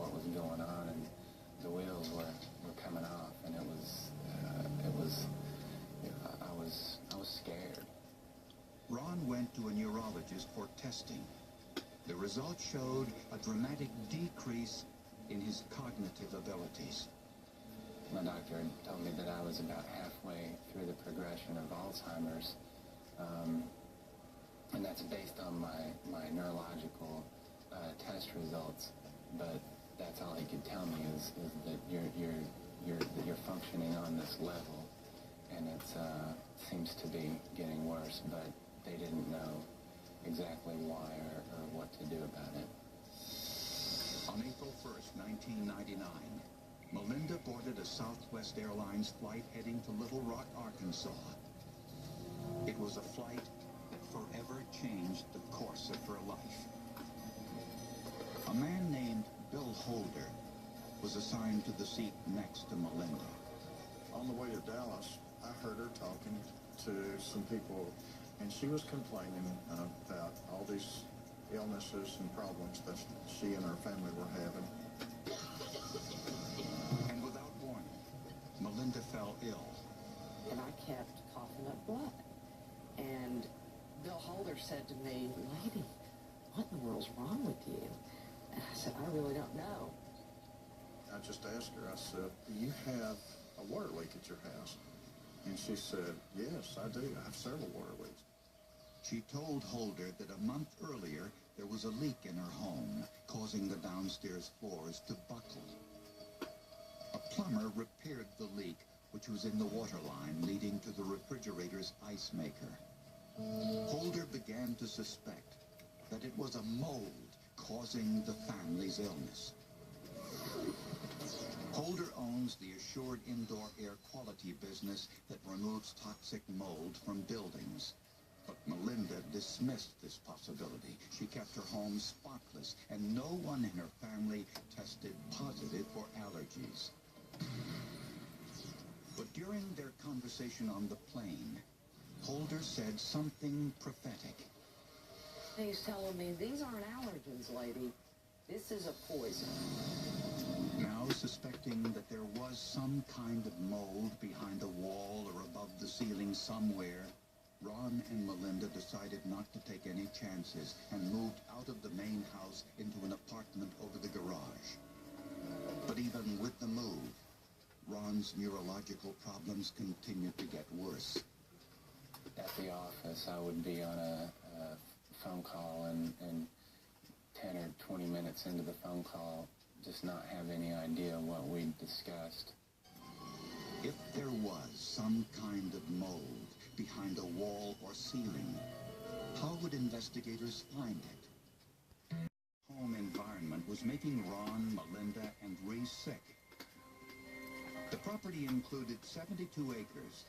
what was going on, and the wheels were coming off, and I was scared. Ron went to a neurologist for testing. The results showed a dramatic decrease in his cognitive abilities. My doctor told me that I was about halfway through the progression of Alzheimer's, and that's based on my neurological test results. But that's all he could tell me is that you're functioning on this level, and it seems to be getting worse. But they didn't know exactly why or what to do about it. On April 1st, 1999, Melinda boarded a Southwest Airlines flight heading to Little Rock, Arkansas. It was a flight that forever changed the course of her life. A man named Bill Holder was assigned to the seat next to Melinda. On the way to Dallas, I heard her talking to some people, and she was complaining about all these illnesses and problems that she and her family were having. And without warning, Melinda fell ill. And I kept coughing up blood. And Bill Holder said to me, "Lady, what in the world's wrong with you?" And I said, "I really don't know." I just asked her, I said, "Do you have a water leak at your house?" And she said, "Yes, I do. I have several water leaks." She told Holder that a month earlier there was a leak in her home, causing the downstairs floors to buckle. A plumber repaired the leak, which was in the water line leading to the refrigerator's ice maker. Holder began to suspect that it was a mold causing the family's illness. Holder owns the Assured Indoor Air Quality business that removes toxic mold from buildings. But Melinda dismissed this possibility. She kept her home spotless, and no one in her family tested positive for allergies. But during their conversation on the plane, Holder said something prophetic. He's telling me, "These aren't allergens, lady. This is a poison." Now suspecting that there was some kind of mold behind a wall or above the ceiling somewhere, Ron and Melinda decided not to take any chances and moved out of the main house into an apartment over the garage. But even with the move, Ron's neurological problems continued to get worse. At the office, I would be on a phone call, and 10 or 20 minutes into the phone call, just not have any idea what we'd discussed. If there was some kind of mold behind a wall or ceiling, how would investigators find it? Home environment was making Ron, Melinda, and Reese sick. The property included 72 acres.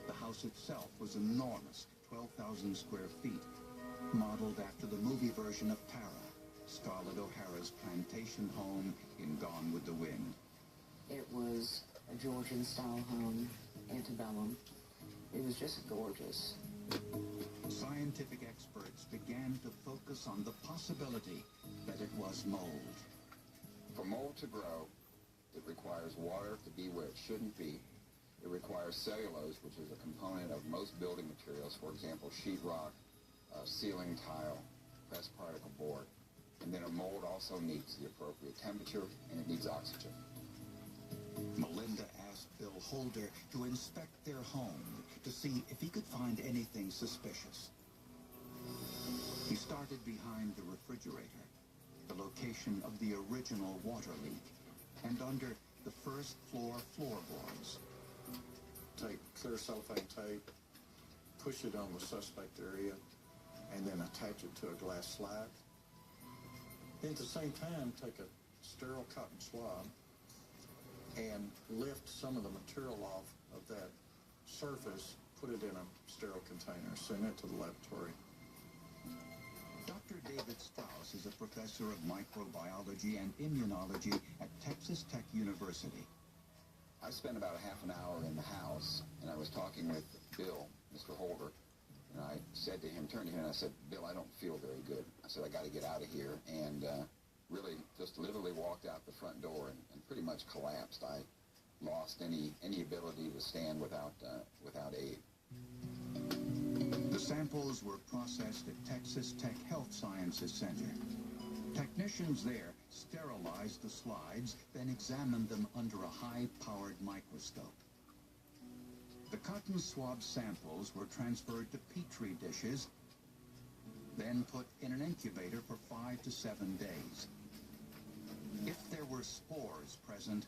The house itself was enormous, 12,000 square feet, modeled after the movie version of Para, Scarlett O'Hara's plantation home in Gone with the Wind. It was a Georgian-style home, antebellum. It was just gorgeous. Scientific experts began to focus on the possibility that it was mold. For mold to grow, it requires water to be where it shouldn't be. It requires cellulose, which is a component of most building materials, for example, sheetrock, ceiling tile, pressed particle board. And then a mold also needs the appropriate temperature, and it needs oxygen. Melinda asked Bill Holder to inspect their home to see if he could find anything suspicious. He started behind the refrigerator, the location of the original water leak, and under the first floor floorboards. Take clear cellophane tape, push it on the suspect area, and then attach it to a glass slide. Then at the same time, take a sterile cotton swab and lift some of the material off of that surface, put it in a sterile container, send it to the laboratory. Dr. David Strauss is a professor of microbiology and immunology at Texas Tech University. I spent about a half an hour in the house, and I was talking with Bill, Mr. Holder, and I said to him, turned to him, and I said, "Bill, I don't feel very good." I said, "I got to get out of here." And really just literally walked out the front door and pretty much collapsed. I lost any ability to stand without aid. The samples were processed at Texas Tech Health Sciences Center. Technicians there sterilized the slides, then examined them under a high-powered microscope. The cotton swab samples were transferred to Petri dishes, then put in an incubator for 5 to 7 days. If there were spores present,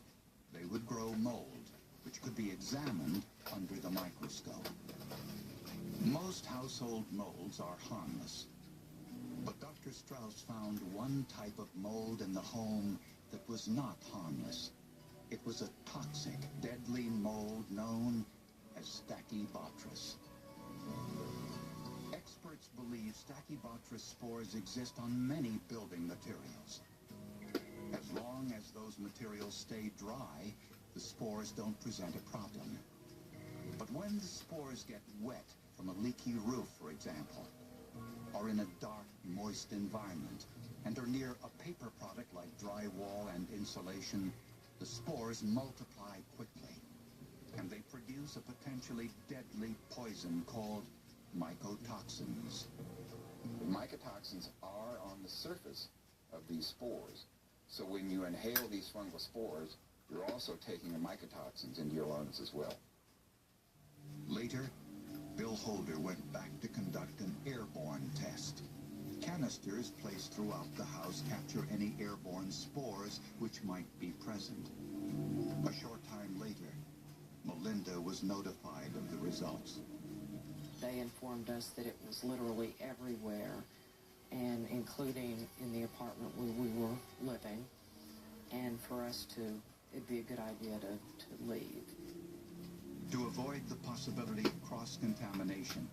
they would grow mold, which could be examined under the microscope. Most household molds are harmless, but Dr. Strauss found one type of mold in the home that was not harmless. It was a toxic, deadly mold known as Stachybotrys. Experts believe Stachybotrys spores exist on many building materials. As long as those materials stay dry, the spores don't present a problem. But when the spores get wet from a leaky roof, for example, or in a dark, moist environment, and are near a paper product like drywall and insulation, the spores multiply quickly, and they produce a potentially deadly poison called mycotoxins. The mycotoxins are on the surface of these spores, so when you inhale these fungal spores, you're also taking the mycotoxins into your lungs as well. Later, Bill Holder went back to conduct an airborne test. Canisters placed throughout the house capture any airborne spores which might be present. A short time later, Melinda was notified of the results. They informed us that it was literally everywhere, and including in the apartment where we were living, and for us it'd be a good idea to leave. To avoid the possibility of cross-contamination,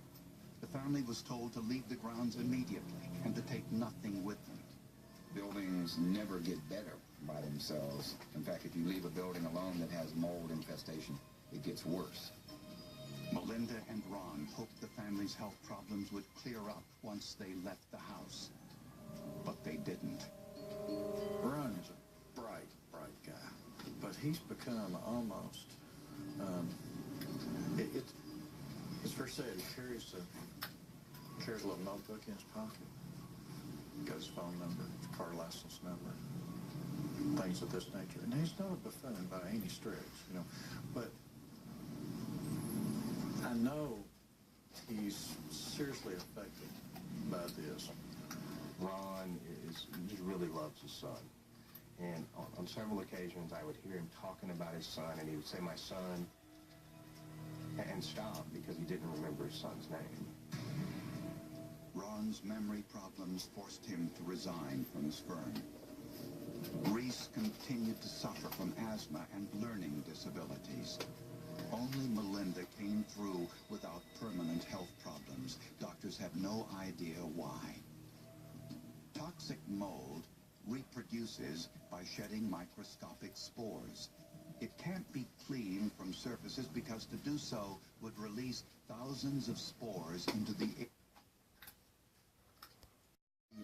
the family was told to leave the grounds immediately and to take nothing with them. Buildings never get better by themselves. In fact, if you leave a building alone that has mold infestation, it gets worse. Melinda and Ron hoped the family's health problems would clear up once they left the house. But they didn't. Ron is a bright guy, but he's become almost, it's fair to say he carries a little notebook in his pocket. Got his phone number, his car license number, things of this nature. And he's not a buffoon by any stretch, but I know he's seriously affected by this. Ron he really loves his son. And on several occasions, I would hear him talking about his son, and he would say, "My son," and stop because he didn't remember his son's name. Ron's memory problems forced him to resign from his firm. Reese continued to suffer from asthma and learning disabilities. Only Melinda came through without permanent health problems. Doctors have no idea why. Toxic mold reproduces by shedding microscopic spores. It can't be cleaned from surfaces because to do so would release thousands of spores into the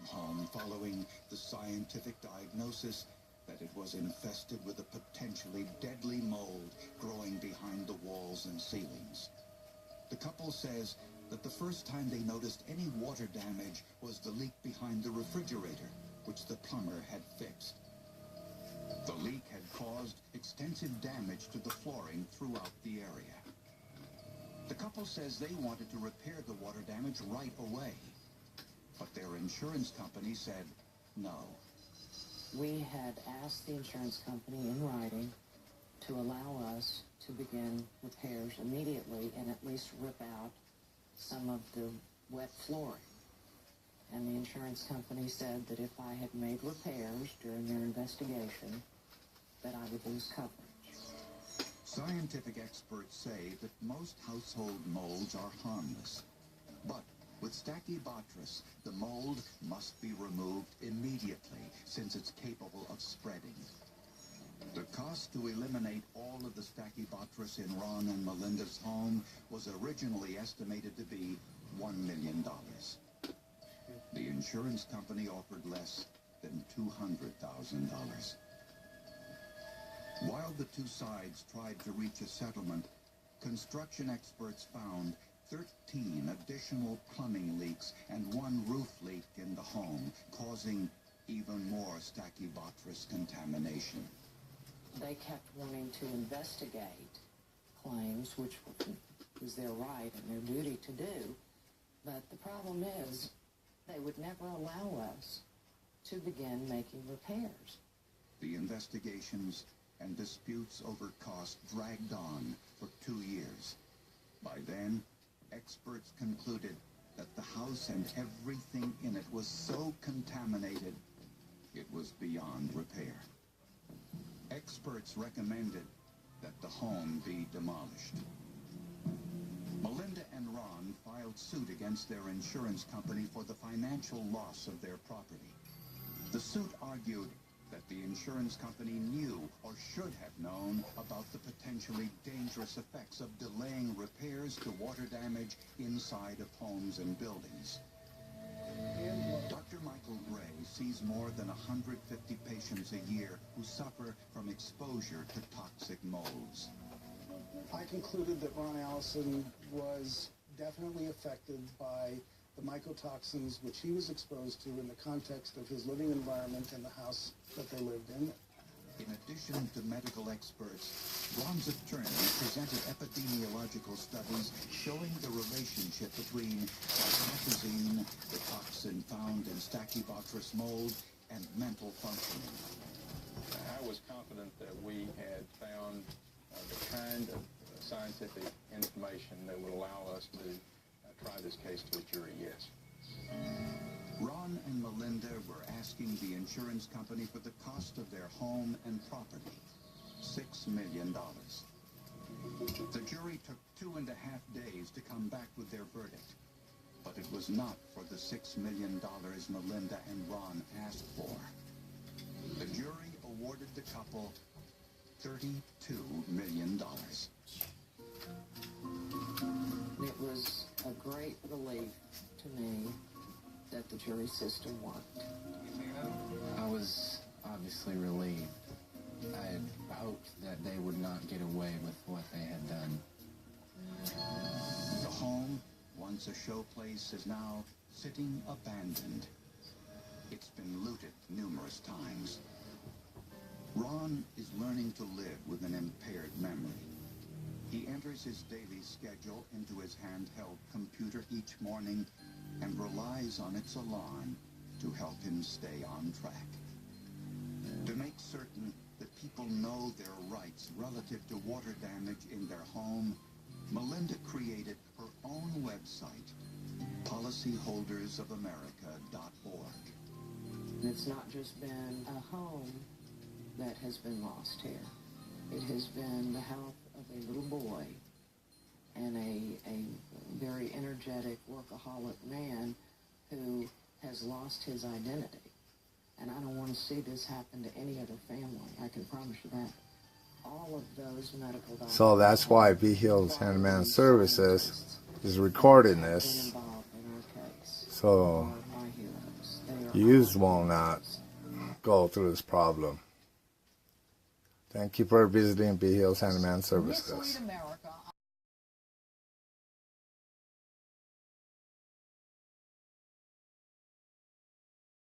home following the scientific diagnosis that it was infested with a potentially deadly mold growing behind the walls and ceilings. The couple says that the first time they noticed any water damage was the leak behind the refrigerator, which the plumber had fixed. The leak had caused extensive damage to the flooring throughout the area. The couple says they wanted to repair the water damage right away, but their insurance company said no. We had asked the insurance company in writing to allow us to begin repairs immediately and at least rip out some of the wet flooring. And the insurance company said that if I had made repairs during their investigation, that I would lose coverage. Scientific experts say that most household molds are harmless. But with Stachybotrys, the mold must be removed immediately since it's capable of spreading. The cost to eliminate all of the Stachybotrys in Ron and Melinda's home was originally estimated to be $1 million. The insurance company offered less than $200,000. While the two sides tried to reach a settlement, construction experts found 13 additional plumbing leaks and one roof leak in the home, causing even more Stachybotrys contamination. They kept wanting to investigate claims, which was their right and their duty to do. But the problem is, they would never allow us to begin making repairs. The investigations and disputes over cost dragged on for 2 years. By then, experts concluded that the house and everything in it was so contaminated, it was beyond repair. Experts recommended that the home be demolished. Melinda and Ron filed suit against their insurance company for the financial loss of their property. The suit argued that the insurance company knew or should have known about the potentially dangerous effects of delaying repairs to water damage inside of homes and buildings. Dr. Michael Gray sees more than 150 patients a year who suffer from exposure to toxic molds. I concluded that Ron Allison was definitely affected by the mycotoxins which he was exposed to in the context of his living environment and the house that they lived in. In addition to medical experts, Ron's attorney presented epidemiological studies showing the relationship between atrazine, the toxin found in Stachybotrys mold, and mental functioning. I was confident that we had found the kind of scientific information that would allow us to try this case to a jury, yes. Ron and Melinda were asking the insurance company for the cost of their home and property, $6 million. The jury took 2.5 days to come back with their verdict, but it was not for the $6 million Melinda and Ron asked for. The jury awarded the couple $32 million. It was a great relief to me that the jury system worked. I was obviously relieved. I had hoped that they would not get away with what they had done. The home, once a showplace, is now sitting abandoned. It's been looted numerous times. Ron is learning to live with an impaired memory. He enters his daily schedule into his handheld computer each morning and relies on its alarm to help him stay on track. To make certain that people know their rights relative to water damage in their home, Melinda created her own website, policyholdersofamerica.org. It's not just been a home that has been lost here. It has been the health of a little boy and a very energetic workaholic man who has lost his identity. And I don't want to see this happen to any other family. I can promise you that. All of those medical doctors. So that's why Be Healed Handyman Services is recording this. So you will not go through this problem. Thank you for visiting Be Healed Handyman Services. Miss Lead America